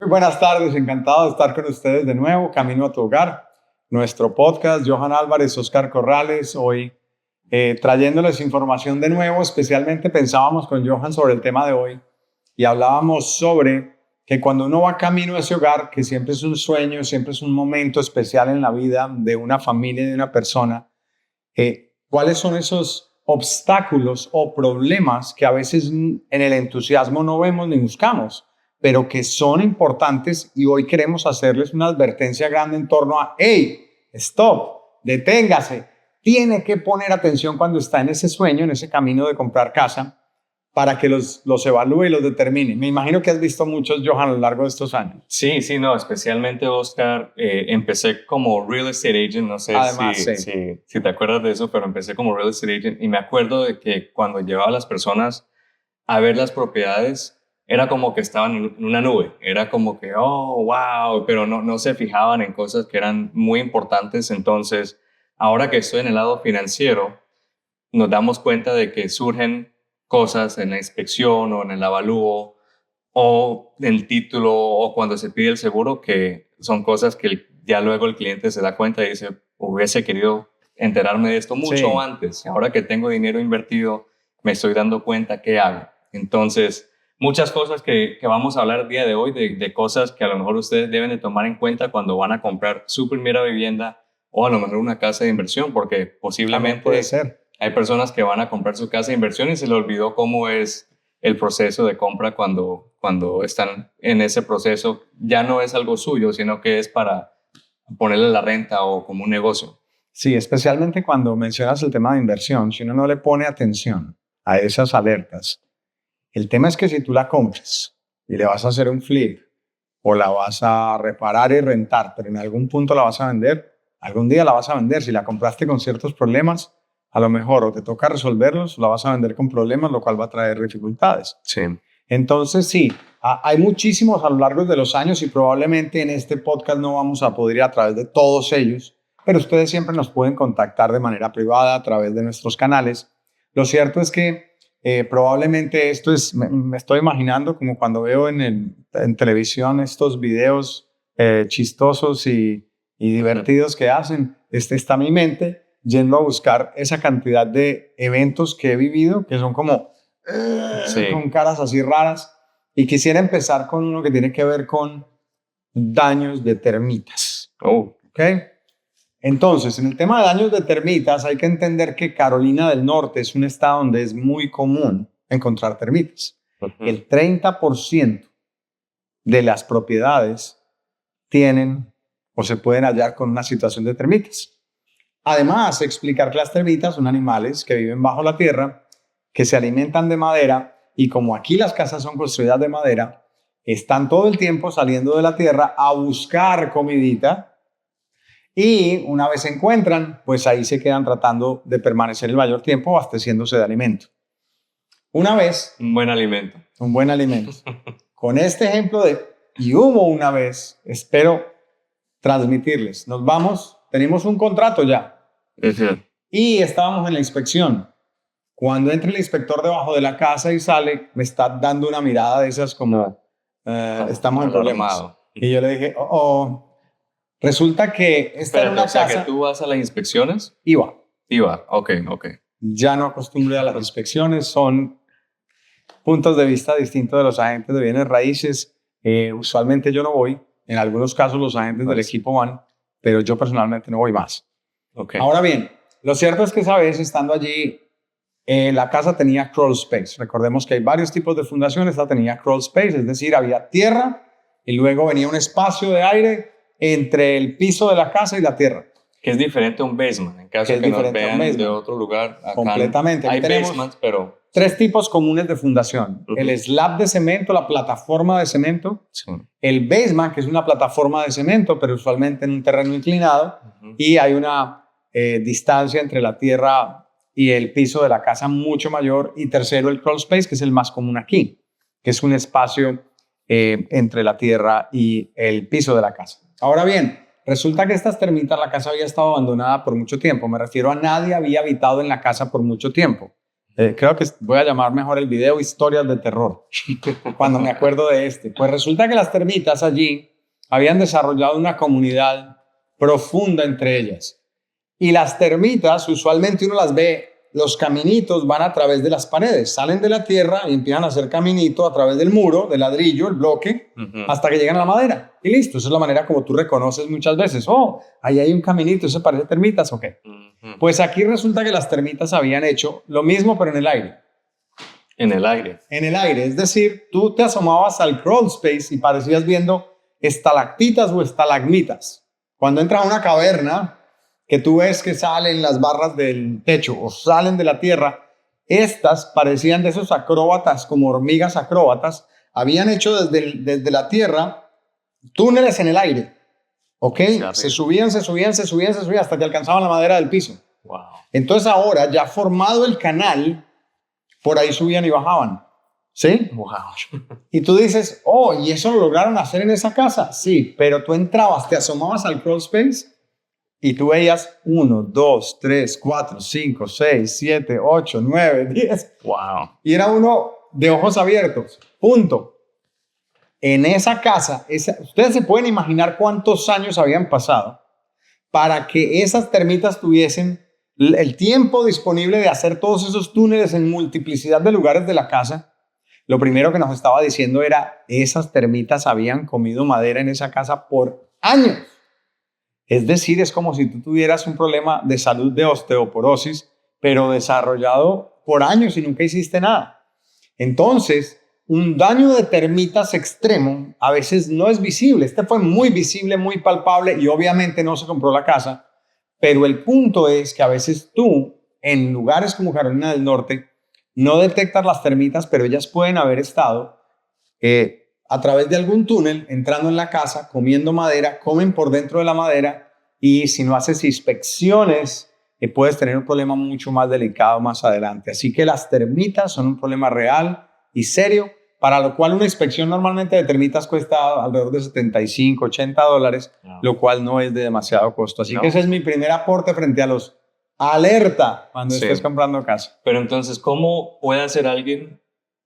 Muy buenas tardes, encantado de estar con ustedes de nuevo, Camino a tu Hogar, nuestro podcast. Johan Álvarez, Oscar Corrales, hoy trayéndoles información de nuevo. Especialmente pensábamos con Johan sobre el tema de hoy y hablábamos sobre que cuando uno va camino a ese hogar, que siempre es un sueño, siempre es un momento especial en la vida de una familia y de una persona, ¿cuáles son esos obstáculos o problemas que a veces en el entusiasmo no vemos ni buscamos, pero que son importantes? Y hoy queremos hacerles una advertencia grande en torno a: hey, stop, deténgase, tiene que poner atención cuando está en ese sueño, en ese camino de comprar casa, para que los evalúe y los determine. Me imagino que has visto muchos, Johan, a lo largo de estos años. Sí, no, especialmente Oscar, empecé como real estate agent, no sé Además, sí. si te acuerdas de eso, pero empecé como real estate agent y me acuerdo de que cuando llevaba a las personas a ver las propiedades, era como que estaban en una nube, era como que, oh, wow, pero no se fijaban en cosas que eran muy importantes. Entonces, ahora que estoy en el lado financiero, nos damos cuenta de que surgen cosas en la inspección o en el avalúo o en el título o cuando se pide el seguro, que son cosas que ya luego el cliente se da cuenta y dice: hubiese querido enterarme de esto mucho antes. Ahora que tengo dinero invertido, me estoy dando cuenta qué hago. Entonces, muchas cosas que vamos a hablar el día de hoy, de cosas que a lo mejor ustedes deben de tomar en cuenta cuando van a comprar su primera vivienda o a lo mejor una casa de inversión, porque posiblemente puede ser. Hay personas que van a comprar su casa de inversión y se les olvidó cómo es el proceso de compra cuando están en ese proceso. Ya no es algo suyo, sino que es para ponerle la renta o como un negocio. Sí, especialmente cuando mencionas el tema de inversión, si uno no le pone atención a esas alertas, el tema es que si tú la compras y le vas a hacer un flip o la vas a reparar y rentar, pero en algún punto la vas a vender, algún día la vas a vender. Si la compraste con ciertos problemas, a lo mejor o te toca resolverlos o la vas a vender con problemas, lo cual va a traer dificultades. Sí. Entonces, sí, hay muchísimos a lo largo de los años y probablemente en este podcast no vamos a poder ir a través de todos ellos, pero ustedes siempre nos pueden contactar de manera privada a través de nuestros canales. Lo cierto es que probablemente esto es, me estoy imaginando como cuando veo en televisión estos videos chistosos y divertidos que hacen. Está mi mente yendo a buscar esa cantidad de eventos que he vivido que son como con caras así raras, y quisiera empezar con uno que tiene que ver con daños de termitas. ¿Ok? Entonces, en el tema de daños de termitas, hay que entender que Carolina del Norte es un estado donde es muy común encontrar termitas. El 30% de las propiedades tienen o se pueden hallar con una situación de termitas. Además, explicar que las termitas son animales que viven bajo la tierra, que se alimentan de madera, y como aquí las casas son construidas de madera, están todo el tiempo saliendo de la tierra a buscar comidita. Y una vez se encuentran, pues ahí se quedan tratando de permanecer el mayor tiempo abasteciéndose de alimento. Una vez... Un buen alimento. Un buen alimento. Con este ejemplo y hubo una vez, espero transmitirles. Nos vamos, tenemos un contrato ya. Y estábamos en la inspección. Cuando entra el inspector debajo de la casa y sale, me está dando una mirada de esas como, estamos en problemas. Y yo le dije, resulta que esta era una casa... O sea, que tú vas a las inspecciones. Iba, ok. Ya no acostumbré a las inspecciones, son puntos de vista distintos de los agentes de bienes raíces. Usualmente yo no voy, en algunos casos los agentes del equipo van, pero yo personalmente no voy más. Ahora bien, lo cierto es que esa vez, estando allí, la casa tenía crawl space. Recordemos que hay varios tipos de fundaciones. Esta tenía crawl space, es decir, había tierra y luego venía un espacio de aire entre el piso de la casa y la tierra. Que es diferente a un basement, en caso que nos vean de otro lugar. Acá completamente. Hay basements, pero... Tres tipos comunes de fundación. El slab de cemento, la plataforma de cemento. El basement, que es una plataforma de cemento, pero usualmente en un terreno inclinado. Y hay una distancia entre la tierra y el piso de la casa mucho mayor. Y tercero, el crawl space, que es el más común aquí, que es un espacio entre la tierra y el piso de la casa. Ahora bien, resulta que estas termitas, la casa había estado abandonada por mucho tiempo. Me refiero a nadie había habitado en la casa por mucho tiempo. Creo que voy a llamar mejor el video Historias de Terror, cuando me acuerdo de este. Pues resulta que las termitas allí habían desarrollado una comunidad profunda entre ellas. Y las termitas, usualmente uno las ve, los caminitos van a través de las paredes, salen de la tierra y empiezan a hacer caminito a través del muro, del ladrillo, el bloque, hasta que llegan a la madera. Y listo, esa es la manera como tú reconoces muchas veces. Oh, ahí hay un caminito, eso parece termitas, ok. Pues aquí resulta que las termitas habían hecho lo mismo, pero en el aire. En el aire. En el aire, es decir, tú te asomabas al crawl space y parecías viendo estalactitas o estalagmitas. Cuando entras a una caverna, que tú ves que salen las barras del techo o salen de la tierra, estas parecían de esos acróbatas, como hormigas acróbatas, habían hecho desde la tierra túneles en el aire. ¿Ok? Se subían hasta que alcanzaban la madera del piso. Wow. Entonces ahora, ya formado el canal, por ahí subían y bajaban. ¿Sí? Wow. Y tú dices, oh, ¿y eso lo lograron hacer en esa casa? Sí, pero tú entrabas, te asomabas al crawl space y tú veías 1, 2, 3, 4, 5, 6, 7, 8, 9, 10. Wow. Y era uno de ojos abiertos. Punto. En esa casa, ustedes se pueden imaginar cuántos años habían pasado para que esas termitas tuviesen el tiempo disponible de hacer todos esos túneles en multiplicidad de lugares de la casa. Lo primero que nos estaba diciendo era, esas termitas habían comido madera en esa casa por años. Es decir, es como si tú tuvieras un problema de salud de osteoporosis, pero desarrollado por años y nunca hiciste nada. Entonces, un daño de termitas extremo a veces no es visible. Este fue muy visible, muy palpable y obviamente no se compró la casa. Pero el punto es que a veces tú, en lugares como Carolina del Norte, no detectas las termitas, pero ellas pueden haber estado a través de algún túnel, entrando en la casa, comiendo madera, comen por dentro de la madera y si no haces inspecciones, puedes tener un problema mucho más delicado más adelante. Así que las termitas son un problema real y serio, para lo cual una inspección normalmente de termitas cuesta alrededor de $75, $80, lo cual no es de demasiado costo. Así que ese es mi primer aporte frente a los alerta cuando estés comprando casa. Pero entonces, ¿cómo puede hacer alguien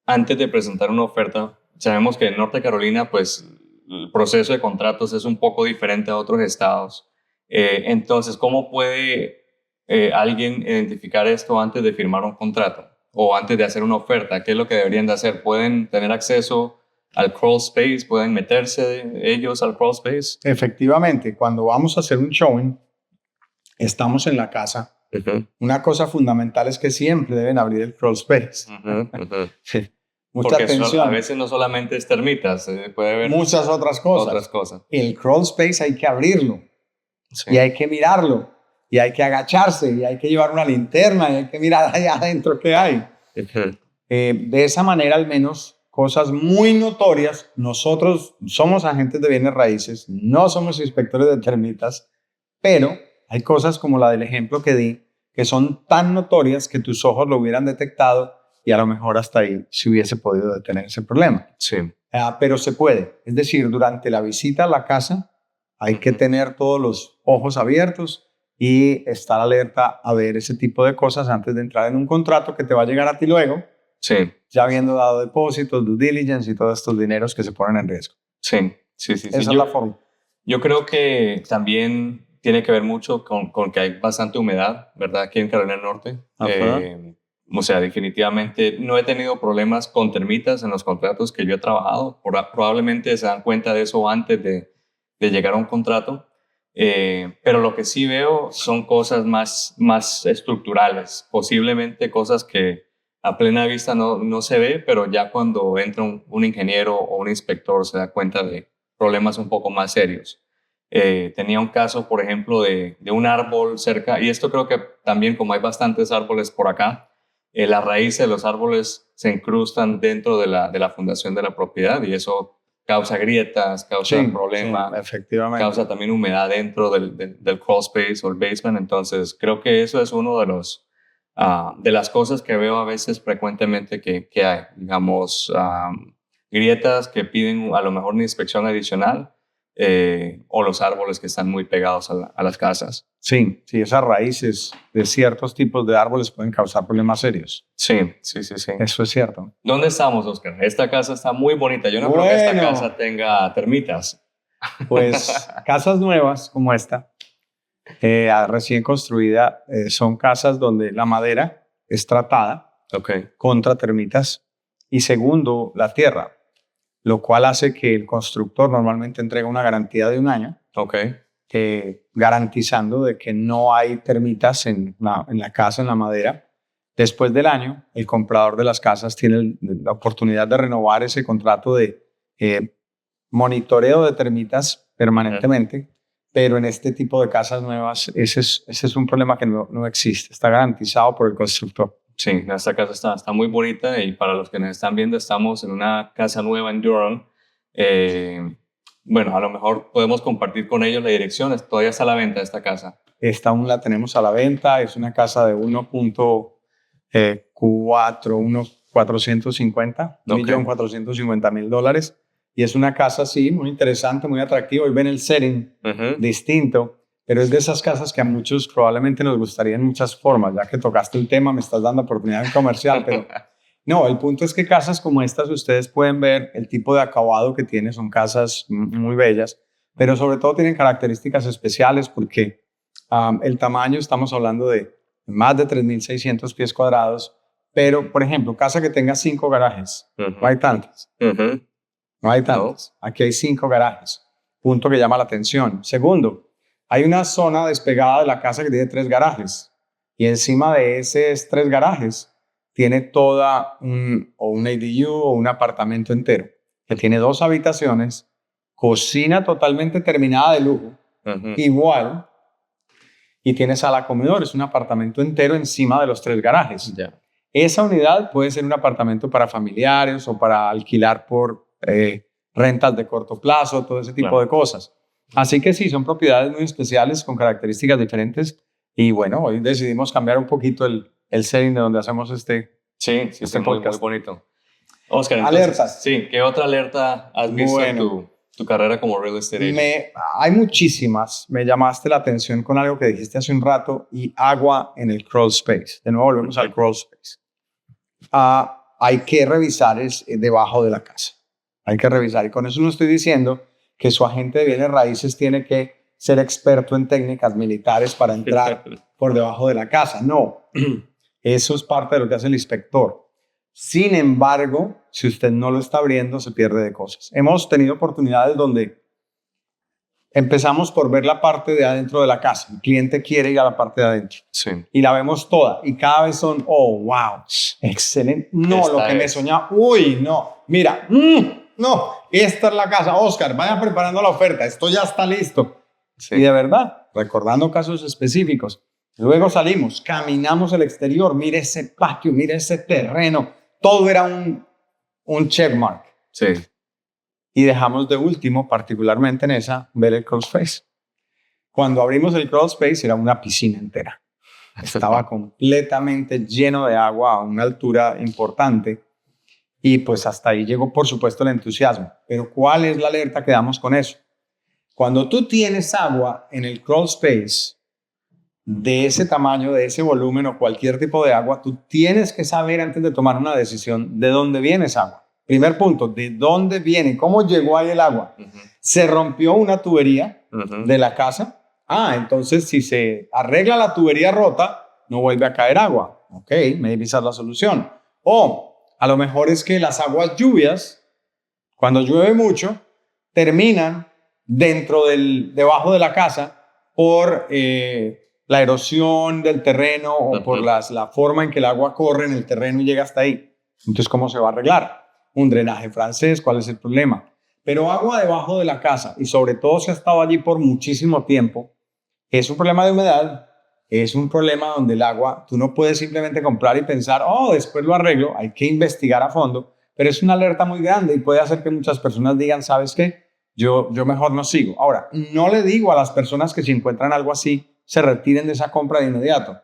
antes de presentar una oferta? Sabemos que en Norte Carolina, pues, el proceso de contratos es un poco diferente a otros estados. Entonces, ¿cómo puede alguien identificar esto antes de firmar un contrato? O antes de hacer una oferta, ¿qué es lo que deberían de hacer? ¿Pueden tener acceso al crawl space? ¿Pueden meterse ellos al crawl space? Efectivamente, cuando vamos a hacer un showing, estamos en la casa. Una cosa fundamental es que siempre deben abrir el crawl space. Sí. Mucha atención. A veces no solamente es termitas, puede haber muchas otras cosas. El crawl space hay que abrirlo y hay que mirarlo. Y hay que agacharse, y hay que llevar una linterna, y hay que mirar allá adentro qué hay. De esa manera, al menos, cosas muy notorias. Nosotros somos agentes de bienes raíces, no somos inspectores de termitas, pero hay cosas como la del ejemplo que di, que son tan notorias que tus ojos lo hubieran detectado y a lo mejor hasta ahí se hubiese podido detener ese problema. Sí. Pero se puede. Es decir, durante la visita a la casa hay que tener todos los ojos abiertos y estar alerta a ver ese tipo de cosas antes de entrar en un contrato que te va a llegar a ti luego, ya habiendo dado depósitos, due diligence y todos estos dineros que se ponen en riesgo. Sí. Esa es la forma. Yo creo que también tiene que ver mucho con que hay bastante humedad, ¿verdad? Aquí en Carolina del Norte. O sea, definitivamente no he tenido problemas con termitas en los contratos que yo he trabajado. Probablemente se dan cuenta de eso antes de llegar a un contrato. Pero lo que sí veo son cosas más estructurales, posiblemente cosas que a plena vista no se ve, pero ya cuando entra un ingeniero o un inspector se da cuenta de problemas un poco más serios. Tenía un caso, por ejemplo, de un árbol cerca, y esto creo que también como hay bastantes árboles por acá, las raíces de los árboles se incrustan dentro de la fundación de la propiedad y eso causa grietas, causa problemas, efectivamente. Causa también humedad dentro del crawl space o el basement. Entonces, creo que eso es uno de las cosas que veo a veces frecuentemente que hay. Digamos, grietas que piden a lo mejor una inspección adicional o los árboles que están muy pegados a las casas. Sí, sí, esas raíces de ciertos tipos de árboles pueden causar problemas serios. Sí. Eso es cierto. ¿Dónde estamos, Oscar? Esta casa está muy bonita. Yo no creo que esta Bueno, casa tenga termitas. pues casas nuevas como esta, recién construida, son casas donde la madera es tratada Ok. contra termitas y segundo, la tierra, lo cual hace que el constructor normalmente entrega una garantía de 1 año, Ok. garantizando de que no hay termitas en la casa, en la madera. Después del año, el comprador de las casas tiene la oportunidad de renovar ese contrato de monitoreo de termitas permanentemente, pero en este tipo de casas nuevas ese es un problema que no existe, está garantizado por el constructor. Sí, esta casa está muy bonita y para los que nos están viendo, estamos en una casa nueva en Durham. Bueno, a lo mejor podemos compartir con ellos la dirección. Todavía está a la venta esta casa. Esta aún la tenemos a la venta, es una casa de 1.450, Okay. $1.450.000. Y es una casa, sí, muy interesante, muy atractiva. Y ven el setting distinto, pero es de esas casas que a muchos probablemente nos gustaría en muchas formas. Ya que tocaste el tema, me estás dando oportunidad en comercial, pero no, el punto es que casas como estas, ustedes pueden ver el tipo de acabado que tiene, son casas muy bellas, pero sobre todo tienen características especiales porque el tamaño, estamos hablando de más de 3.600 pies cuadrados, pero, por ejemplo, casa que tenga 5 garajes, no hay tantas. No hay tantos. Aquí hay 5 garajes. Punto que llama la atención. Segundo, hay una zona despegada de la casa que tiene 3 garajes. Y encima de esos 3 garajes tiene toda un ADU o un apartamento entero. Que tiene 2 habitaciones, cocina totalmente terminada de lujo, igual, y tiene sala comedor. Es un apartamento entero encima de los 3 garajes. Yeah. Esa unidad puede ser un apartamento para familiares o para alquilar por rentas de corto plazo, todo ese tipo de cosas. Así que sí, son propiedades muy especiales con características diferentes. Y bueno, hoy decidimos cambiar un poquito el setting de donde hacemos este podcast. Muy bonito. Oscar, alertas. Sí, ¿qué otra alerta has visto en tu carrera como real estate agent? Hay muchísimas. Me llamaste la atención con algo que dijiste hace un rato y agua en el crawl space. De nuevo volvemos al crawl space. Hay que revisar debajo de la casa. Hay que revisar. Y con eso no estoy diciendo que su agente de bienes raíces tiene que ser experto en técnicas militares para entrar por debajo de la casa. No. Eso es parte de lo que hace el inspector. Sin embargo, si usted no lo está abriendo, se pierde de cosas. Hemos tenido oportunidades donde empezamos por ver la parte de adentro de la casa. El cliente quiere ir a la parte de adentro. Sí. Y la vemos toda. Y cada vez son, oh, wow, excelente. No, lo que me soñaba. Uy, no. Mira, no, esta es la casa. Oscar, vaya preparando la oferta. Esto ya está listo. Sí. Y de verdad, recordando casos específicos, luego salimos, caminamos el exterior. Mire ese patio, mire ese terreno. Todo era un checkmark. Sí. Y dejamos de último, particularmente en esa, ver el crawl space. Cuando abrimos el crawl space era una piscina entera. Estaba completamente lleno de agua a una altura importante. Y pues hasta ahí llegó, por supuesto, el entusiasmo. Pero ¿cuál es la alerta que damos con eso? Cuando tú tienes agua en el crawl space de ese tamaño, de ese volumen o cualquier tipo de agua, tú tienes que saber antes de tomar una decisión de dónde viene esa agua. Primer punto, ¿de dónde viene? ¿Cómo llegó ahí el agua? ¿Se rompió una tubería de la casa? Entonces si se arregla la tubería rota, no vuelve a caer agua. Ok, maybe esa es la solución. O a lo mejor es que las aguas lluvias, cuando llueve mucho, terminan debajo de la casa por la erosión del terreno o por la forma en que el agua corre en el terreno y llega hasta ahí. Entonces, ¿cómo se va a arreglar? Un drenaje francés, ¿cuál es el problema? Pero agua debajo de la casa, y sobre todo si ha estado allí por muchísimo tiempo, es un problema de humedad, es un problema donde el agua, tú no puedes simplemente comprar y pensar, después lo arreglo, hay que investigar a fondo, pero es una alerta muy grande y puede hacer que muchas personas digan, ¿sabes qué? Yo mejor no sigo. Ahora, no le digo a las personas que si encuentran algo así, se retiren de esa compra de inmediato.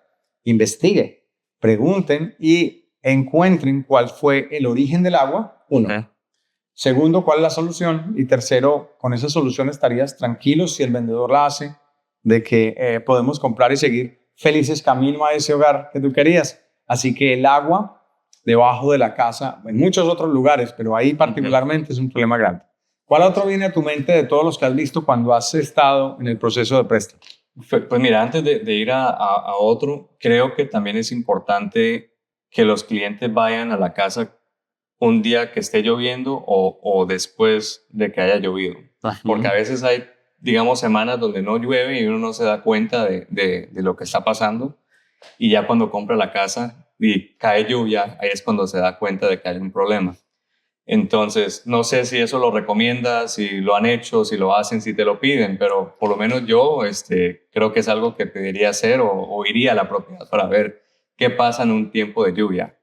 Investigue, pregunten y encuentren cuál fue el origen del agua. 1. Segundo, cuál es la solución. Y tercero, con esa solución estarías tranquilo si el vendedor la hace de que podemos comprar y seguir felices camino a ese hogar que tú querías. Así que el agua debajo de la casa, en muchos otros lugares, pero ahí particularmente es un problema grande. ¿Cuál otro viene a tu mente de todos los que has visto cuando has estado en el proceso de préstamo? Pues mira, antes de ir a otro, creo que también es importante que los clientes vayan a la casa un día que esté lloviendo o después de que haya llovido. Porque a veces hay, digamos, semanas donde no llueve y uno no se da cuenta de lo que está pasando. Y ya cuando compra la casa y cae lluvia, ahí es cuando se da cuenta de que hay un problema. Entonces, no sé si eso lo recomiendas, si lo han hecho, si lo hacen, si te lo piden, pero por lo menos yo creo que es algo que pediría hacer o iría a la propiedad para ver qué pasa en un tiempo de lluvia.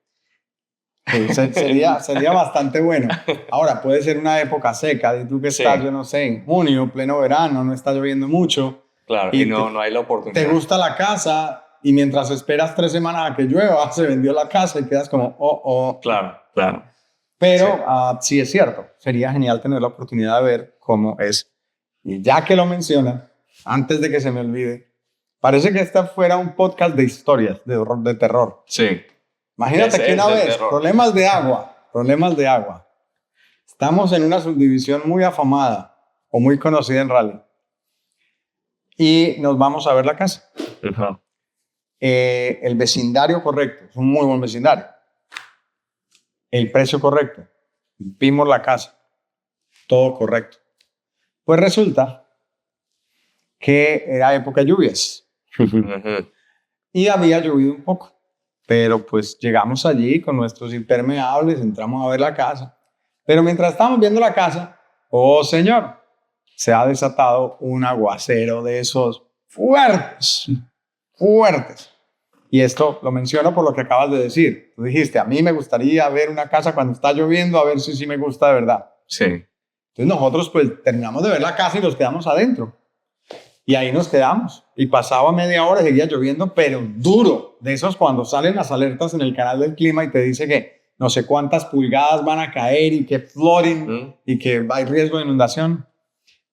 Sí, sería bastante bueno. Ahora, puede ser una época seca, y tú que estás, yo no sé, en junio, pleno verano, no está lloviendo mucho. Claro, y no hay la oportunidad. Te gusta la casa y mientras esperas 3 semanas a que llueva, se vendió la casa y quedas como, Claro. Pero sí es cierto, sería genial tener la oportunidad de ver cómo es. Y ya que lo menciona, antes de que se me olvide, parece que esta fuera un podcast de historias, de terror. Sí. Imagínate que una vez, problemas de agua. Estamos en una subdivisión muy afamada o muy conocida en rally. Y nos vamos a ver la casa. El vecindario correcto, es un muy buen vecindario. El precio correcto. Vimos la casa. Todo correcto. Pues resulta que era época de lluvias. Y había llovido un poco. Pero pues llegamos allí con nuestros impermeables, entramos a ver la casa. Pero mientras estamos viendo la casa, oh señor, se ha desatado un aguacero de esos fuertes. Y esto lo menciono por lo que acabas de decir. Tú dijiste, a mí me gustaría ver una casa cuando está lloviendo, a ver si sí me gusta de verdad. Sí. Entonces nosotros pues terminamos de ver la casa y nos quedamos adentro. Y ahí nos quedamos. Y pasaba media hora y seguía lloviendo, pero duro. De esos cuando salen las alertas en el canal del clima y te dice que no sé cuántas pulgadas van a caer y que flooding y que hay riesgo de inundación.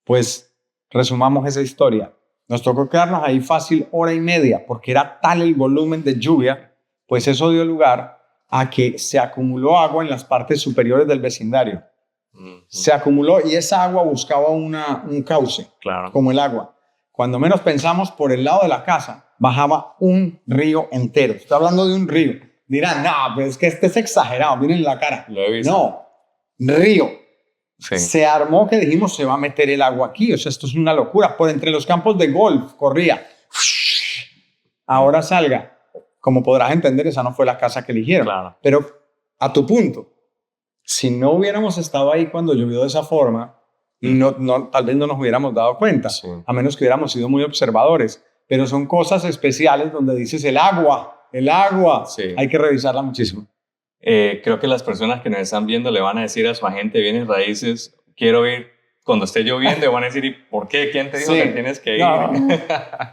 Pues resumamos esa historia. Nos tocó quedarnos ahí fácil 1 hora y media porque era tal el volumen de lluvia, pues eso dio lugar a que se acumuló agua en las partes superiores del vecindario. Se acumuló y esa agua buscaba un cauce, como el agua. Cuando menos pensamos, por el lado de la casa bajaba un río entero. Estoy hablando de un río. Dirán, no, pues es que este es exagerado, miren la cara. Lo he visto. No, río. Sí. Se armó que dijimos, se va a meter el agua aquí. O sea, esto es una locura. Por entre los campos de golf corría. Ahora salga. Como podrás entender, esa no fue la casa que eligieron. Claro. Pero a tu punto, si no hubiéramos estado ahí cuando llovió de esa forma, tal vez no nos hubiéramos dado cuenta, a menos que hubiéramos sido muy observadores. Pero son cosas especiales donde dices el agua, hay que revisarla muchísimo. Creo que las personas que nos están viendo le van a decir a su agente de bienes raíces, quiero ir cuando esté lloviendo, y van a decir, ¿y por qué? ¿Quién te dijo que tienes que ir? No.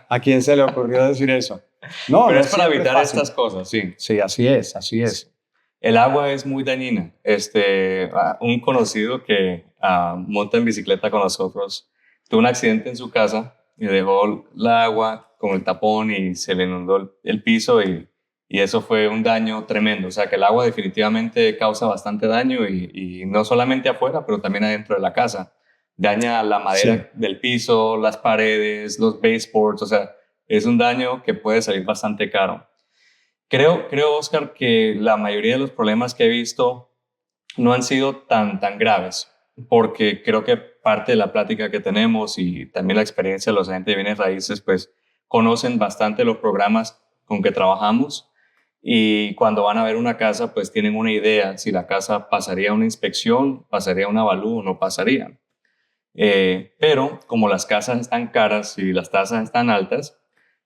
¿A quién se le ocurrió decir eso? No, pero no es para evitar estas cosas, sí. Sí, así es. El agua es muy dañina. Un conocido que monta en bicicleta con nosotros tuvo un accidente en su casa y dejó el agua con el tapón y se le inundó el piso y eso fue un daño tremendo. O sea que el agua definitivamente causa bastante daño y no solamente afuera, pero también adentro de la casa. Daña la madera del piso, las paredes, los baseboards. O sea, es un daño que puede salir bastante caro. Creo, Oscar, que la mayoría de los problemas que he visto no han sido tan graves, porque creo que parte de la plática que tenemos y también la experiencia de los agentes de bienes raíces, pues conocen bastante los programas con que trabajamos y cuando van a ver una casa, pues tienen una idea si la casa pasaría una inspección, pasaría un avalúo o no pasaría. Pero como las casas están caras y las tasas están altas,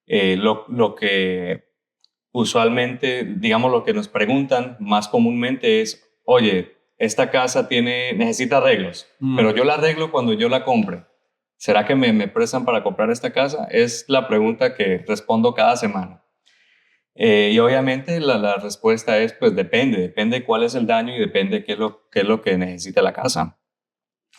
lo que usualmente, digamos, lo que nos preguntan más comúnmente es, oye, esta casa necesita arreglos, pero yo la arreglo cuando yo la compre. ¿Será que me prestan para comprar esta casa? Es la pregunta que respondo cada semana. Y obviamente la respuesta es, pues depende cuál es el daño y depende qué es lo que necesita la casa.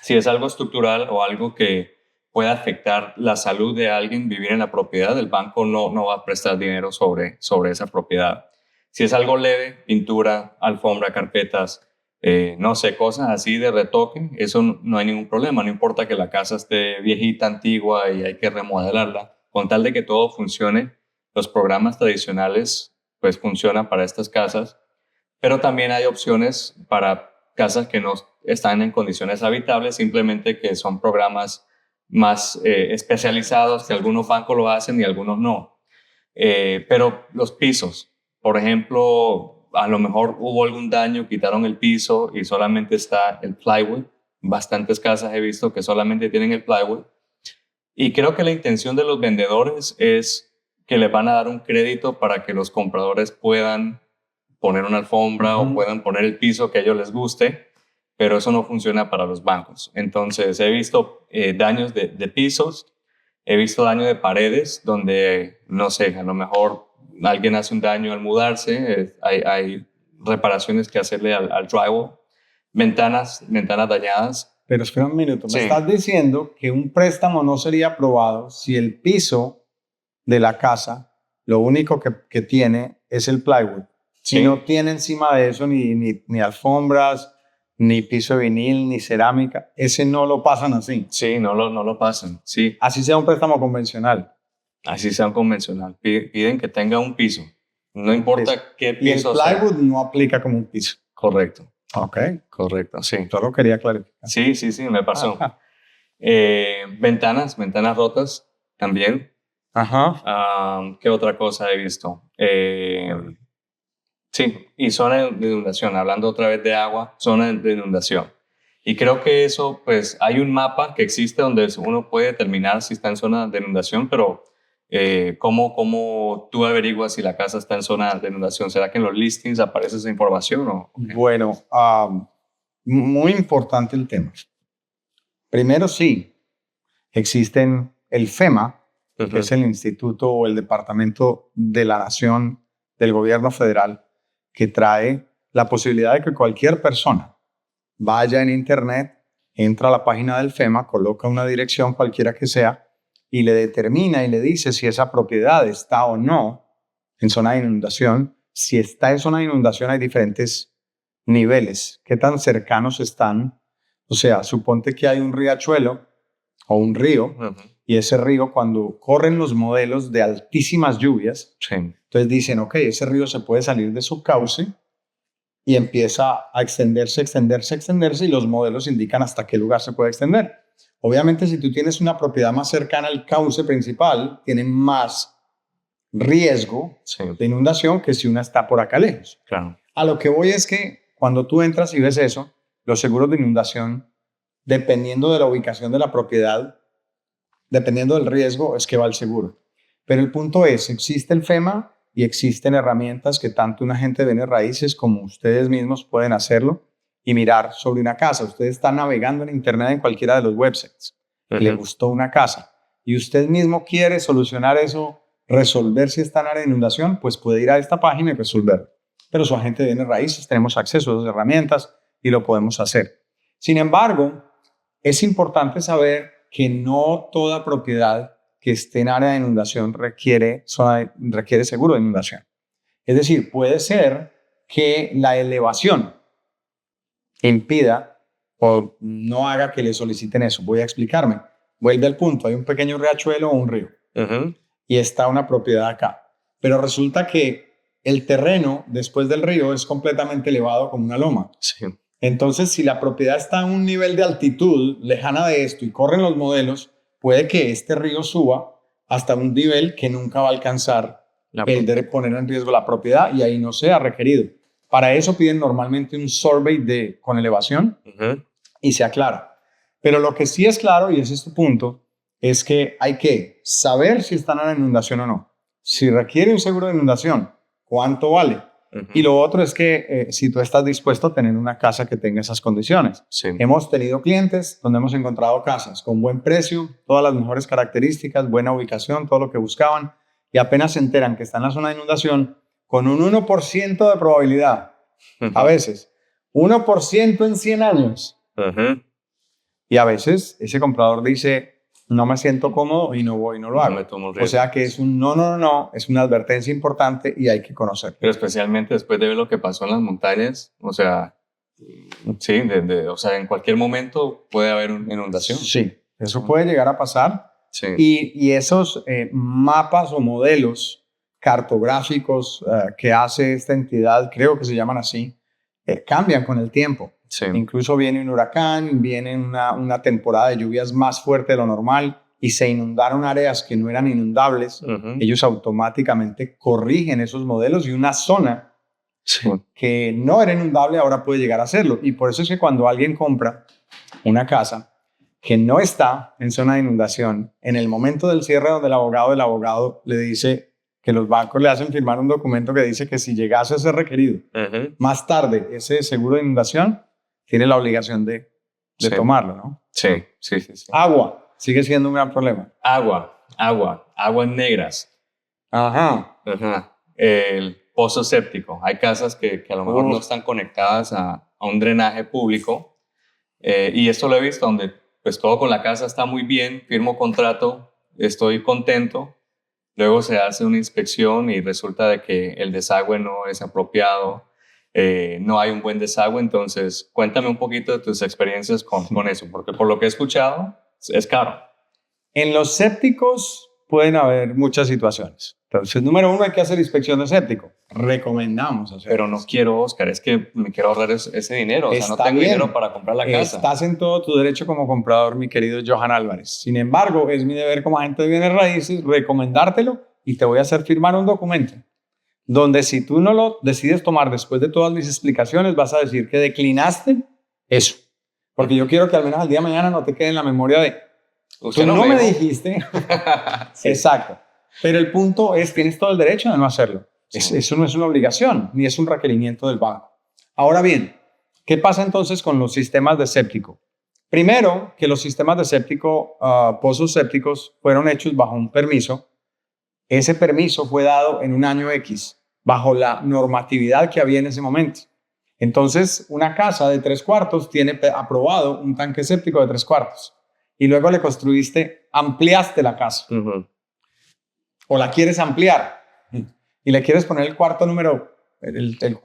Si es algo estructural o algo que puede afectar la salud de alguien vivir en la propiedad, el banco no va a prestar dinero sobre esa propiedad. Si es algo leve, pintura, alfombra, carpetas, no sé, cosas así de retoque, eso no hay ningún problema. No importa que la casa esté viejita, antigua y hay que remodelarla. Con tal de que todo funcione, los programas tradicionales pues funcionan para estas casas, pero también hay opciones para casas que no están en condiciones habitables, simplemente que son programas más especializados, que algunos bancos lo hacen y algunos no. Pero los pisos, por ejemplo, a lo mejor hubo algún daño, quitaron el piso y solamente está el plywood. Bastantes casas he visto que solamente tienen el plywood. Y creo que la intención de los vendedores es que les van a dar un crédito para que los compradores puedan poner una alfombra o puedan poner el piso que a ellos les guste, pero eso no funciona para los bancos. Entonces he visto daños de pisos, he visto daño de paredes donde, no sé, a lo mejor alguien hace un daño al mudarse, hay reparaciones que hacerle al drywall, ventanas dañadas. Pero espera un minuto, Sí. me estás diciendo que un préstamo no sería aprobado si el piso de la casa, lo único que tiene es el plywood. Si Sí. no tiene encima de eso ni alfombras, ni piso de vinil, ni cerámica, ese no lo pasan así. Sí, no lo pasan, sí. Así sea un préstamo convencional. Así sea convencional. Piden que tenga un piso. No importa qué Y el piso sea. plywood no aplica como un piso. Correcto, Ok, correcto, sí. solo quería clarificar. Sí, me pasó. Ventanas rotas también. Ajá. ¿Qué otra cosa he visto? Sí, y zona de inundación. Hablando otra vez de agua, zona de inundación. Y creo que eso, pues, hay un mapa que existe donde uno puede determinar si está en zona de inundación, pero ¿cómo tú averiguas si la casa está en zona de inundación? ¿Será que en los listings aparece esa información? Bueno, muy importante el tema. Primero, sí, existen el FEMA, que es el Instituto o el Departamento de la Nación del Gobierno Federal, que trae la posibilidad de que cualquier persona vaya en internet, entra a la página del FEMA, coloca una dirección cualquiera que sea y le determina y le dice si esa propiedad está o no en zona de inundación. Si está en zona de inundación hay diferentes niveles, qué tan cercanos están. O sea, suponte que hay un riachuelo o un río y ese río, cuando corren los modelos de altísimas lluvias, Sí. entonces dicen, ok, ese río se puede salir de su cauce y empieza a extenderse y los modelos indican hasta qué lugar se puede extender. Obviamente, si tú tienes una propiedad más cercana al cauce principal, tiene más riesgo de inundación que si una está por acá lejos. Claro. A lo que voy es que cuando tú entras y ves eso, los seguros de inundación, dependiendo de la ubicación de la propiedad, dependiendo del riesgo, es que va el seguro. Pero el punto es, existe el FEMA y existen herramientas que tanto un agente de bienes raíces como ustedes mismos pueden hacerlo y mirar sobre una casa. Usted está navegando en internet en cualquiera de los websites. Le gustó una casa y usted mismo quiere solucionar eso, resolver si está en área de inundación, pues puede ir a esta página y resolverlo. Pero su agente de bienes raíces tenemos acceso a esas herramientas y lo podemos hacer. Sin embargo, es importante saber que no toda propiedad que esté en área de inundación requiere seguro de inundación. Es decir, puede ser que la elevación impida o no haga que le soliciten eso. Voy a explicarme. Vuelve al punto. Hay un pequeño riachuelo o un río y está una propiedad acá. Pero resulta que el terreno después del río es completamente elevado como una loma. Sí. Entonces, si la propiedad está a un nivel de altitud lejana de esto y corren los modelos, puede que este río suba hasta un nivel que nunca va a alcanzar el de poner en riesgo la propiedad y ahí no sea requerido. Para eso piden normalmente un survey con elevación y se aclara. Pero lo que sí es claro, y ese es tu punto, es que hay que saber si están en inundación o no. Si requiere un seguro de inundación, ¿cuánto vale? Y lo otro es que si tú estás dispuesto a tener una casa que tenga esas condiciones. Sí. Hemos tenido clientes donde hemos encontrado casas con buen precio, todas las mejores características, buena ubicación, todo lo que buscaban, y apenas se enteran que está en la zona de inundación, con un 1% de probabilidad, a veces, 1% en 100 años. Y a veces ese comprador dice, no me siento cómodo y no voy, no lo hago. No me tomo O riesgos. sea que es un no, es una advertencia importante y hay que conocerlo. Pero especialmente después de ver lo que pasó en las montañas, o sea, sí, o sea, en cualquier momento puede haber una inundación. Sí, eso puede llegar a pasar. Sí. Y esos mapas o modelos cartográficos que hace esta entidad, creo que se llaman así, cambian con el tiempo. Sí. Incluso viene un huracán, viene una temporada de lluvias más fuerte de lo normal y se inundaron áreas que no eran inundables. Ellos automáticamente corrigen esos modelos y una zona que no era inundable ahora puede llegar a serlo. Y por eso es que cuando alguien compra una casa que no está en zona de inundación, en el momento del cierre donde el abogado le dice que los bancos le hacen firmar un documento que dice que si llegase a ser requerido más tarde ese seguro de inundación, tiene la obligación de tomarlo, ¿no? Sí. Agua sigue siendo un gran problema. Aguas negras. Ajá. El pozo séptico. Hay casas que a lo mejor no están conectadas a un drenaje público y esto lo he visto donde pues todo con la casa está muy bien, firmo contrato, estoy contento, luego se hace una inspección y resulta de que el desagüe no es apropiado, no hay un buen desagüe. Entonces cuéntame un poquito de tus experiencias con eso, porque por lo que he escuchado es caro. En los sépticos pueden haber muchas situaciones. Entonces, número uno, hay que hacer inspección de séptico. Recomendamos hacer. Pero no quiero, Oscar, es que me quiero ahorrar ese dinero. O sea, no tengo dinero para comprar la casa. Estás en todo tu derecho como comprador, mi querido Johan Álvarez. Sin embargo, es mi deber como agente de bienes raíces recomendártelo y te voy a hacer firmar un documento donde si tú no lo decides tomar después de todas mis explicaciones, vas a decir que declinaste eso. Porque yo quiero que al menos al día de mañana no te quede en la memoria de Usted tú no me dijiste. Sí. Exacto. Pero el punto es, tienes todo el derecho de no hacerlo. Eso no es una obligación, ni es un requerimiento del banco. Ahora bien, ¿qué pasa entonces con los sistemas de séptico? Primero, que los sistemas de séptico, pozos sépticos, fueron hechos bajo un permiso. Ese permiso fue dado en un año X, bajo la normatividad que había en ese momento. Entonces, una casa de 3 cuartos tiene aprobado un tanque séptico de 3 cuartos. Y luego le construiste, ampliaste la casa. O la quieres ampliar y le quieres poner el cuarto número, la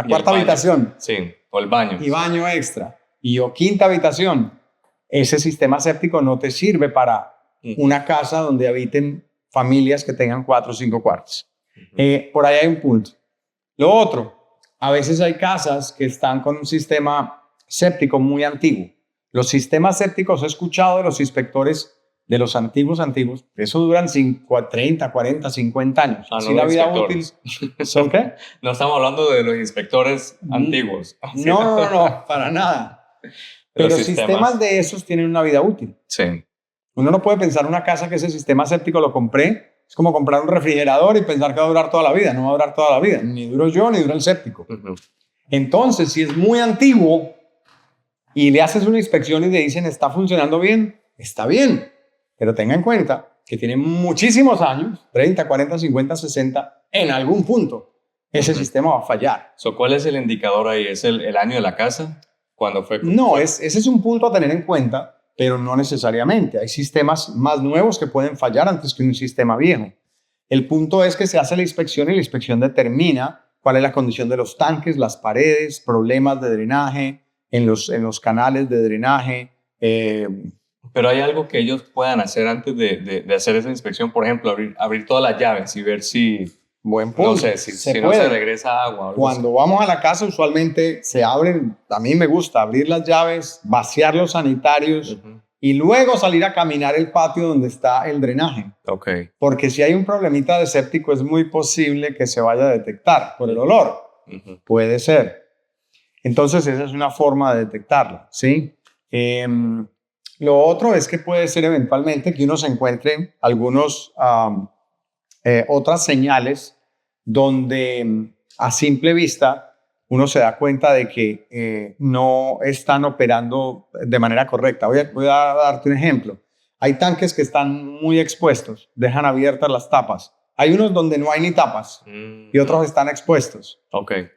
cuarta habitación. Sí, o el baño. Y baño extra. O quinta habitación. Ese sistema séptico no te sirve para una casa donde habiten familias que tengan 4 o 5 cuartos. Por ahí hay un punto. Lo otro, a veces hay casas que están con un sistema séptico muy antiguo. Los sistemas sépticos, he escuchado de los inspectores de los antiguos, eso duran 30, 40, 50 años. No, la vida útil. ¿Son qué? No estamos hablando de los inspectores antiguos. No, para nada. Pero sistemas de esos tienen una vida útil. Sí. Uno no puede pensar una casa que ese sistema séptico lo compré. Es como comprar un refrigerador y pensar que va a durar toda la vida. No va a durar toda la vida. Ni duro yo, ni dura el séptico. Entonces, si es muy antiguo y le haces una inspección y le dicen está funcionando bien, está bien. Pero tenga en cuenta que tiene muchísimos años, 30, 40, 50, 60, en algún punto ese sistema va a fallar. ¿Cuál es el indicador ahí? ¿Es el año de la casa? ¿Cuándo fue? No, ese es un punto a tener en cuenta, pero no necesariamente. Hay sistemas más nuevos que pueden fallar antes que un sistema viejo. El punto es que se hace la inspección y la inspección determina cuál es la condición de los tanques, las paredes, problemas de drenaje en los canales de drenaje. Pero hay algo que ellos puedan hacer antes de hacer esa inspección, por ejemplo, abrir todas las llaves y ver si, buen punto. No sé, si no se regresa agua. Cuando vamos a la casa, usualmente se abren, a mí me gusta abrir las llaves, vaciar los sanitarios y luego salir a caminar el patio donde está el drenaje. Okay. Porque si hay un problemita de séptico, es muy posible que se vaya a detectar por el olor. Puede ser. Entonces, esa es una forma de detectarlo, ¿sí? Lo otro es que puede ser eventualmente que uno se encuentre otras señales donde a simple vista uno se da cuenta de que no están operando de manera correcta. Voy a darte un ejemplo. Hay tanques que están muy expuestos, dejan abiertas las tapas. Hay unos donde no hay ni tapas y otros están expuestos. Okay.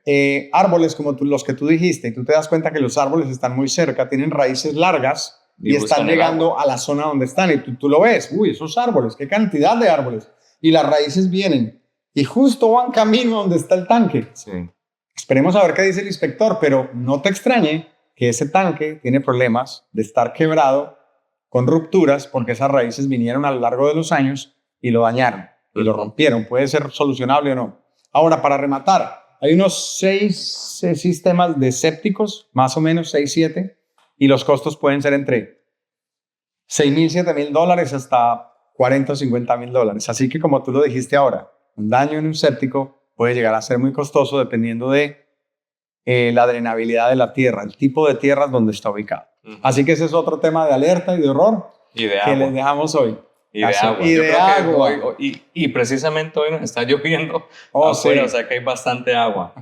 Árboles como los que tú dijiste, y tú te das cuenta que los árboles están muy cerca, tienen raíces largas y están llegando a la zona donde están y tú lo ves, uy, esos árboles, qué cantidad de árboles, y las raíces vienen y justo van camino donde está el tanque. Sí. Esperemos a ver qué dice el inspector, pero no te extrañe que ese tanque tiene problemas de estar quebrado con rupturas porque esas raíces vinieron a lo largo de los años y lo dañaron y lo rompieron. Puede ser solucionable o no. Ahora, para rematar, hay unos 6 sistemas de sépticos, más o menos 6, 7, y los costos pueden ser entre $6,000, $7,000 hasta $40,000 o $50,000. Así que, como tú lo dijiste ahora, un daño en un séptico puede llegar a ser muy costoso dependiendo de la drenabilidad de la tierra, el tipo de tierras donde está ubicado. Así que ese es otro tema de alerta y de horror que les dejamos hoy. Y de agua. Y de agua. Y precisamente hoy nos está lloviendo Sí. afuera, o sea que hay bastante agua.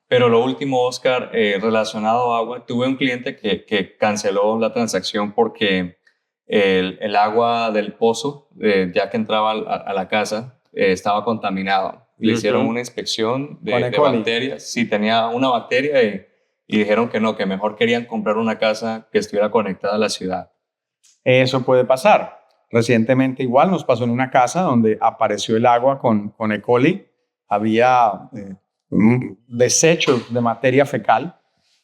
Pero lo último, Oscar, relacionado a agua, tuve un cliente que canceló la transacción porque el agua del pozo, ya que entraba a la casa, estaba contaminado. Le hicieron una inspección de bacterias. Sí, tenía una bacteria y dijeron que no, que mejor querían comprar una casa que estuviera conectada a la ciudad. Eso puede pasar. Recientemente igual nos pasó en una casa donde apareció el agua con E. coli. Había desechos de materia fecal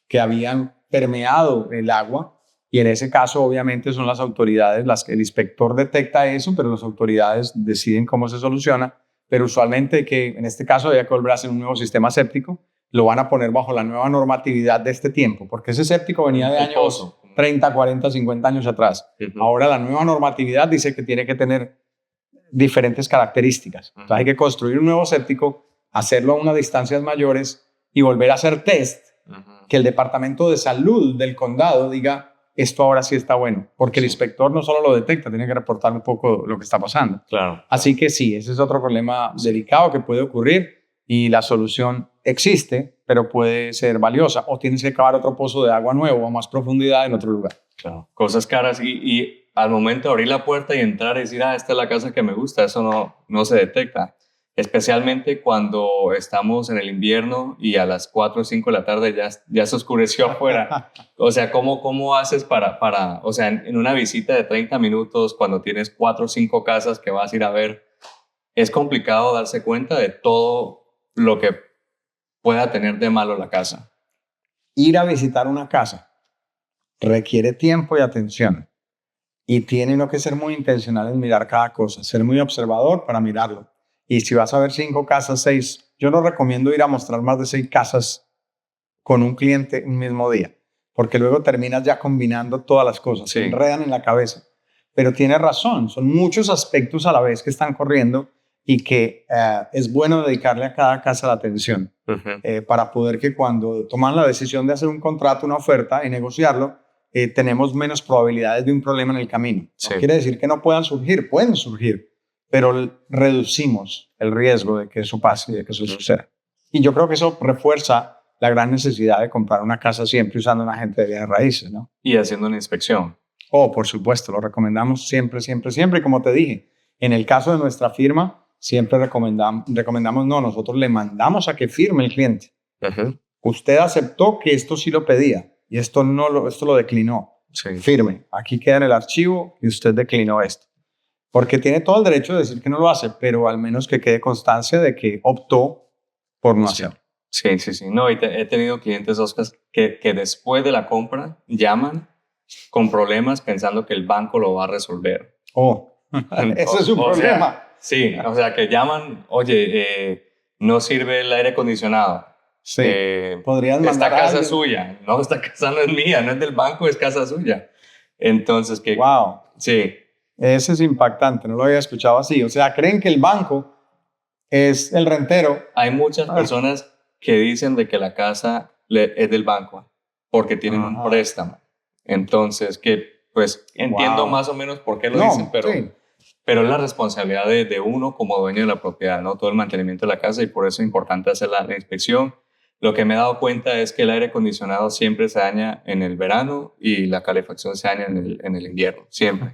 que habían permeado el agua y en ese caso obviamente son las autoridades las que el inspector detecta eso, pero las autoridades deciden cómo se soluciona. Pero usualmente que en este caso había que volver a hacer un nuevo sistema séptico, lo van a poner bajo la nueva normatividad de este tiempo, porque ese séptico venía de años 30, 40, 50 años atrás. Ahora la nueva normatividad dice que tiene que tener diferentes características. Entonces hay que construir un nuevo séptico, hacerlo a unas distancias mayores y volver a hacer test, que el departamento de salud del condado diga, esto ahora sí está bueno, porque el inspector no solo lo detecta, tiene que reportar un poco lo que está pasando. Claro. Así que sí, ese es otro problema delicado que puede ocurrir y la solución existe, pero puede ser valiosa o tienes que cavar otro pozo de agua nuevo a más profundidad en otro lugar. Claro. Cosas caras y al momento de abrir la puerta y entrar y decir, esta es la casa que me gusta, eso no se detecta. Especialmente cuando estamos en el invierno y a las 4 o 5 de la tarde ya se oscureció afuera. O sea, ¿cómo haces para o sea, en una visita de 30 minutos, cuando tienes 4 o 5 casas que vas a ir a ver, es complicado darse cuenta de todo lo que pueda tener de malo la casa? Ir a visitar una casa requiere tiempo y atención y tiene uno que ser muy intencional en mirar cada cosa, ser muy observador para mirarlo. Y si vas a ver 5 casas, 6, yo no recomiendo ir a mostrar más de 6 casas con un cliente un mismo día, porque luego terminas ya combinando todas las cosas, se enredan en la cabeza. Pero tienes razón, son muchos aspectos a la vez que están corriendo y que es bueno dedicarle a cada casa la atención para poder que cuando toman la decisión de hacer un contrato, una oferta y negociarlo, tenemos menos probabilidades de un problema en el camino. No quiere decir que no puedan surgir, pueden surgir, pero reducimos el riesgo de que eso pase y de que eso suceda. Y yo creo que eso refuerza la gran necesidad de comprar una casa siempre usando un agente de bienes raíces, ¿no? Y haciendo una inspección. Por supuesto, lo recomendamos siempre, siempre, siempre. Y como te dije, en el caso de nuestra firma, siempre recomendamos no, nosotros le mandamos a que firme el cliente. Usted aceptó que esto sí lo pedía y esto lo declinó. Firme, aquí queda en el archivo y usted declinó esto. Porque tiene todo el derecho de decir que no lo hace, pero al menos que quede constancia de que optó por no hacerlo. Sí. No, y he tenido clientes, Oscar, que después de la compra llaman con problemas pensando que el banco lo va a resolver. Ese es un problema. O sea, que llaman, oye, no sirve el aire acondicionado. Sí, podrías mandar esta casa es suya. No, esta casa no es mía, no es del banco, es casa suya. Entonces, wow. Sí. Ese es impactante, no lo había escuchado así. O sea, creen que el banco es el rentero. Hay muchas personas que dicen de que la casa es del banco porque tienen un préstamo. Entonces, pues entiendo más o menos por qué lo dicen, pero es la responsabilidad de uno como dueño de la propiedad, ¿no? Todo el mantenimiento de la casa y por eso es importante hacer la inspección. Lo que me he dado cuenta es que el aire acondicionado siempre se daña en el verano y la calefacción se daña en el invierno, siempre.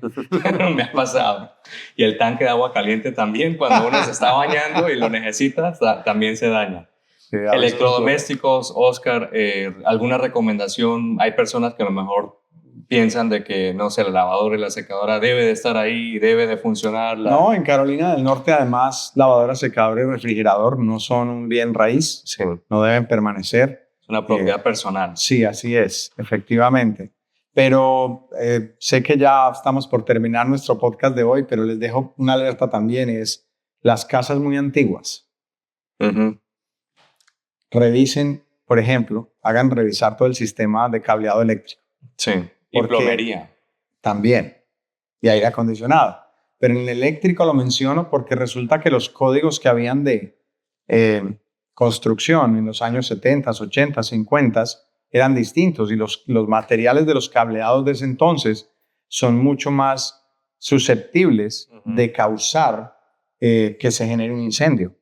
Me ha pasado. Y el tanque de agua caliente también, cuando uno se está bañando y lo necesita, también se daña. Sí, electrodomésticos, Oscar, ¿alguna recomendación? Hay personas que a lo mejor piensan de que, no sé, la lavadora y la secadora debe de estar ahí, debe de funcionar. No, en Carolina del Norte, además, lavadora, secadora y refrigerador no son un bien raíz, Sí, no deben permanecer. es una propiedad personal. Sí, así es, efectivamente. Pero sé que ya estamos por terminar nuestro podcast de hoy, pero les dejo una alerta también, es las casas muy antiguas. Ujú. Revisen, por ejemplo, hagan revisar todo el sistema de cableado eléctrico. Sí, y Porque- plomería. También, y aire acondicionado. Pero en el eléctrico lo menciono porque resulta que los códigos que habían de construcción en los años 70, 80, 50 eran distintos y los materiales de los cableados de ese entonces son mucho más susceptibles Ujú. de causar que se genere un incendio.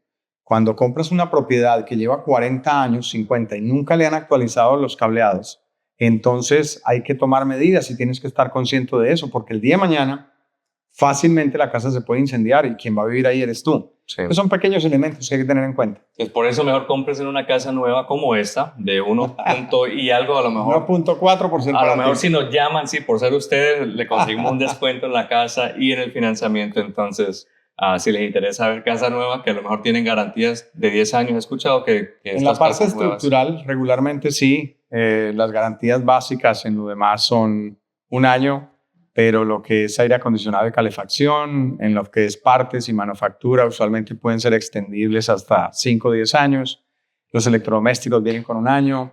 Cuando compras una propiedad que lleva 40 años, 50 y nunca le han actualizado los cableados, entonces hay que tomar medidas y tienes que estar consciente de eso, porque el día de mañana fácilmente la casa se puede incendiar y quien va a vivir ahí eres tú. Sí. Pues son pequeños elementos que hay que tener en cuenta. Pues por eso mejor compres en una casa nueva como esta, de 1 punto y algo, a lo mejor. 1.4% A lo para mejor ti. si nos llaman, sí, por ser ustedes, le conseguimos un descuento en la casa y en el financiamiento. Entonces, si les interesa ver casa nueva, que a lo mejor tienen garantías de 10 años, he escuchado que En la estas parte casas nuevas- estructural, regularmente sí. Las garantías básicas en lo demás son 1 año, pero lo que es aire acondicionado y calefacción, en lo que es partes y manufactura, usualmente pueden ser extendibles hasta 5 o 10 años. Los electrodomésticos vienen con 1 año.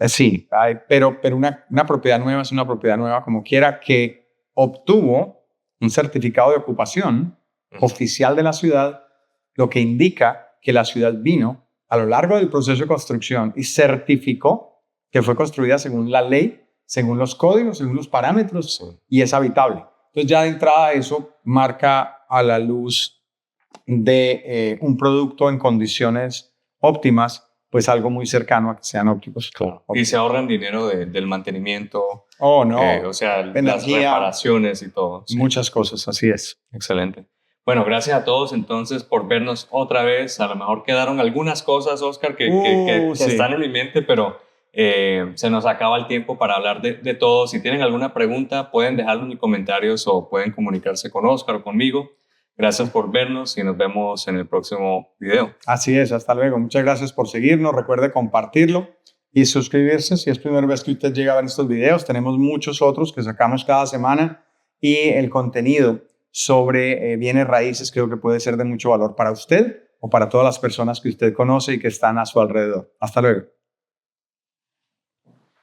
Sí, pero una propiedad nueva es una propiedad nueva como quiera que obtuvo un certificado de ocupación Ujú. oficial de la ciudad, lo que indica que la ciudad vino a lo largo del proceso de construcción y certificó que fue construida según la ley, según los códigos, según los parámetros Sí. y es habitable. Entonces ya de entrada eso marca a la luz de un producto en condiciones óptimas, pues algo muy cercano a que sean ópticos. Claro. Y se ahorran dinero del mantenimiento, Oh, no. o sea, las Energía. reparaciones y todo. Sí. Muchas cosas, así es. Excelente. Bueno, gracias a todos entonces por vernos otra vez. A lo mejor quedaron algunas cosas, Oscar, que Sí. están en mi mente, pero se nos acaba el tiempo para hablar de todo. Si tienen alguna pregunta, pueden dejarlo en los comentarios o pueden comunicarse con Oscar o conmigo. Gracias por vernos y nos vemos en el próximo video. Así es, hasta luego. Muchas gracias por seguirnos. Recuerde compartirlo y suscribirse si es primera vez que usted llega a ver estos videos. Tenemos muchos otros que sacamos cada semana y el contenido sobre bienes raíces creo que puede ser de mucho valor para usted o para todas las personas que usted conoce y que están a su alrededor. Hasta luego.